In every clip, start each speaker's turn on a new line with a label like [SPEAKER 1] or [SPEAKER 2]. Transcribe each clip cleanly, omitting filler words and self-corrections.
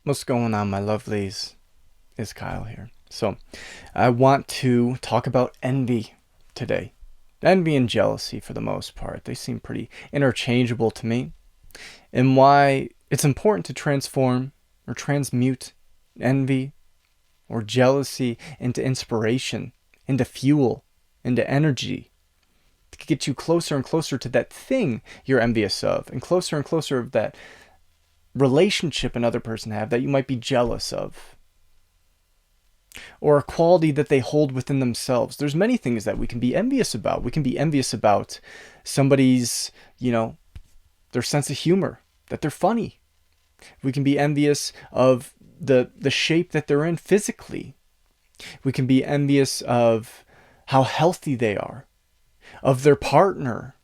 [SPEAKER 1] What's going on, my lovelies? Is Kyle here. So, I want to talk about envy today. Envy and jealousy, for the most part, they seem pretty interchangeable to me, and why it's important to transform or transmute envy or jealousy into inspiration, into fuel, into energy to get you closer and closer to that thing you're envious of, and closer of that relationship another person have that you might be jealous of, or a quality that they hold within themselves. There's many things that we can be envious about. We can be envious about somebody's, their sense of humor, that they're funny. We can be envious of the shape that they're in physically. We can be envious of how healthy they are, of their partner,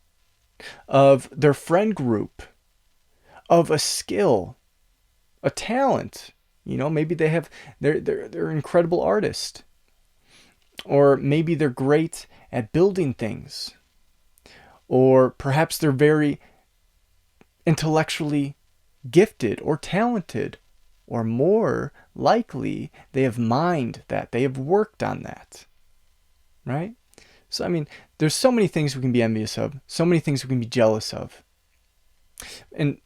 [SPEAKER 1] of their friend group, of a skill, a talent. Maybe they're an incredible artist, or maybe they're great at building things, or perhaps they're very intellectually gifted or talented, or more likely they have mined that, they have worked on that, right? So there's so many things we can be envious of, so many things we can be jealous of, and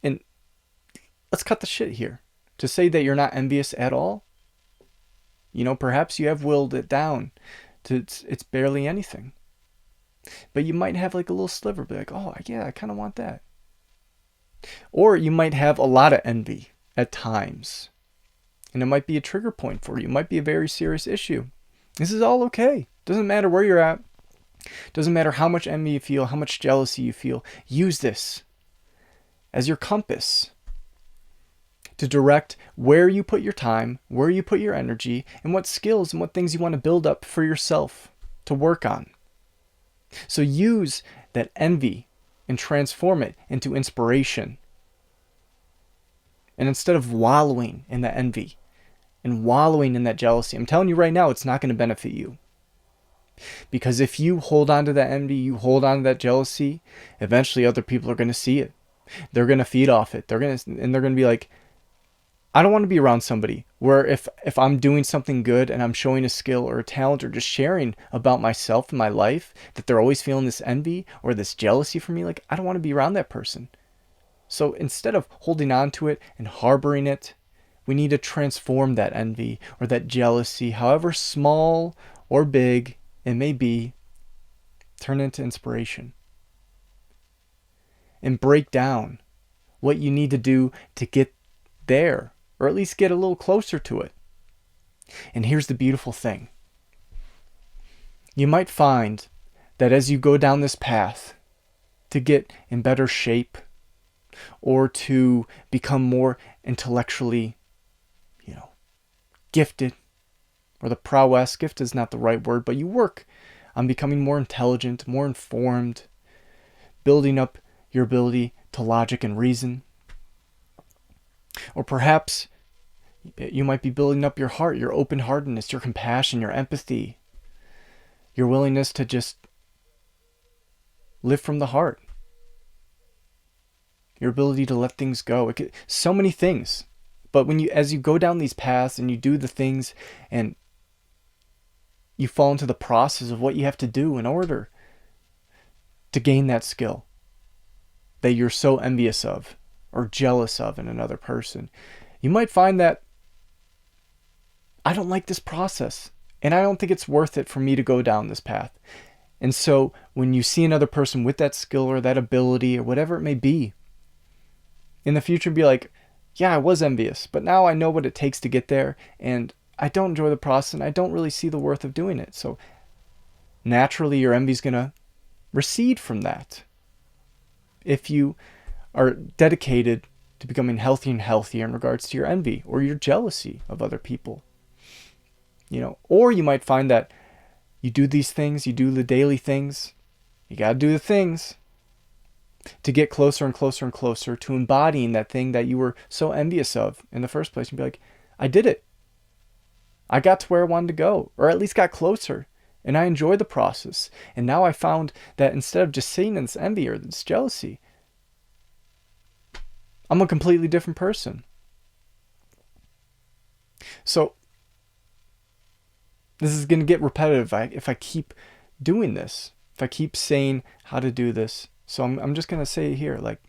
[SPEAKER 1] let's cut the shit here. To say that you're not envious at all, perhaps you have willed it down to it's barely anything. But you might have like a little sliver, be like, oh yeah, I kind of want that. Or you might have a lot of envy at times, and it might be a trigger point for you. It might be a very serious issue. This is all okay. Doesn't matter where you're at. Doesn't matter how much envy you feel, how much jealousy you feel. Use this as your compass to direct where you put your time, where you put your energy, and what skills and what things you want to build up for yourself to work on. So use that envy and transform it into inspiration. And instead of wallowing in that envy and wallowing in that jealousy, I'm telling you right now, it's not going to benefit you. Because if you hold on to that envy, you hold on to that jealousy, eventually other people are going to see it. They're going to feed off it. They're going to be like, I don't want to be around somebody where if I'm doing something good and I'm showing a skill or a talent or just sharing about myself and my life, that they're always feeling this envy or this jealousy for me. Like, I don't want to be around that person. So instead of holding on to it and harboring it, we need to transform that envy or that jealousy, however small or big it may be, turn into inspiration. And break down what you need to do to get there, or at least get a little closer to it. And here's the beautiful thing. You might find that as you go down this path to get in better shape or to become more intellectually, gifted, or the prowess, gift is not the right word, but you work on becoming more intelligent, more informed, building up your ability to logic and reason. Or perhaps you might be building up your heart, your open-heartedness, your compassion, your empathy, your willingness to just live from the heart, your ability to let things go. So many things. But as you go down these paths and you do the things and you fall into the process of what you have to do in order to gain that skill that you're so envious of or jealous of in another person, you might find that I don't like this process and I don't think it's worth it for me to go down this path. And so when you see another person with that skill or that ability or whatever it may be, in the future be like, yeah, I was envious, but now I know what it takes to get there, and I don't enjoy the process and I don't really see the worth of doing it. So naturally your envy's going to recede from that. If you are dedicated to becoming healthier and healthier in regards to your envy or your jealousy of other people. Or you might find that you do these things, you do the daily things, you got to do the things to get closer and closer and closer to embodying that thing that you were so envious of in the first place. And be like, I did it. I got to where I wanted to go, or at least got closer, and I enjoy the process. And now I found that instead of just sitting in this envy or this jealousy, I'm a completely different person. So this is going to get repetitive if I keep doing this, if I keep saying how to do this. So I'm just going to say here, like,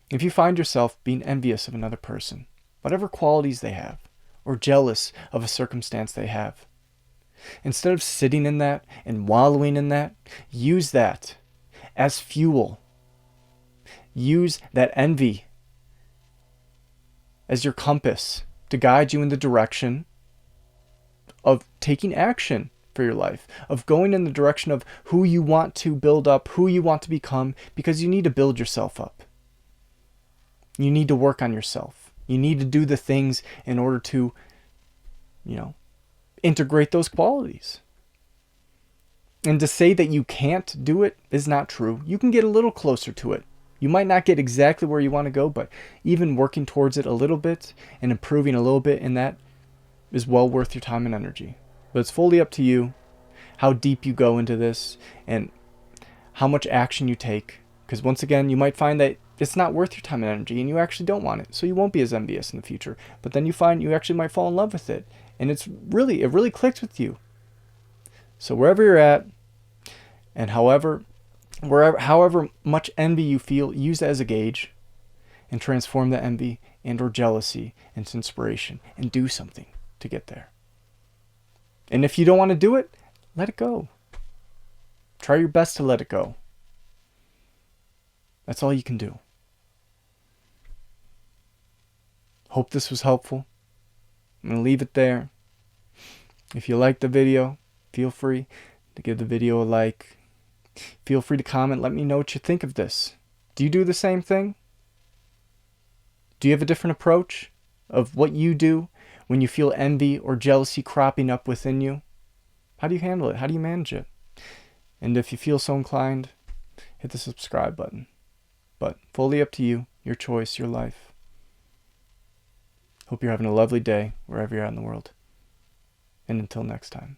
[SPEAKER 1] if you find yourself being envious of another person, whatever qualities they have, or jealous of a circumstance they have, instead of sitting in that and wallowing in that, use that as fuel. Use that envy as your compass to guide you in the direction of taking action for your life, of going in the direction of who you want to build up, who you want to become, because you need to build yourself up. You need to work on yourself. You need to do the things in order to, integrate those qualities. And to say that you can't do it is not true. You can get a little closer to it. You might not get exactly where you want to go, but even working towards it a little bit and improving a little bit in that is well worth your time and energy. But it's fully up to you how deep you go into this and how much action you take. Because once again, you might find that it's not worth your time and energy and you actually don't want it. So you won't be as envious in the future. But then you find you actually might fall in love with it. And it really clicks with you. So wherever you're at, and however much envy you feel, use that as a gauge and transform that envy and or jealousy into inspiration and do something to get there. And if you don't want to do it, let it go. Try your best to let it go. That's all you can do. Hope this was helpful. I'm going to leave it there. If you liked the video, feel free to give the video a like. Feel free to comment. Let me know what you think of this. Do you do the same thing? Do you have a different approach of what you do when you feel envy or jealousy cropping up within you? How do you handle it? How do you manage it? And if you feel so inclined, hit the subscribe button. But fully up to you, your choice, your life. Hope you're having a lovely day wherever you're at in the world. And until next time.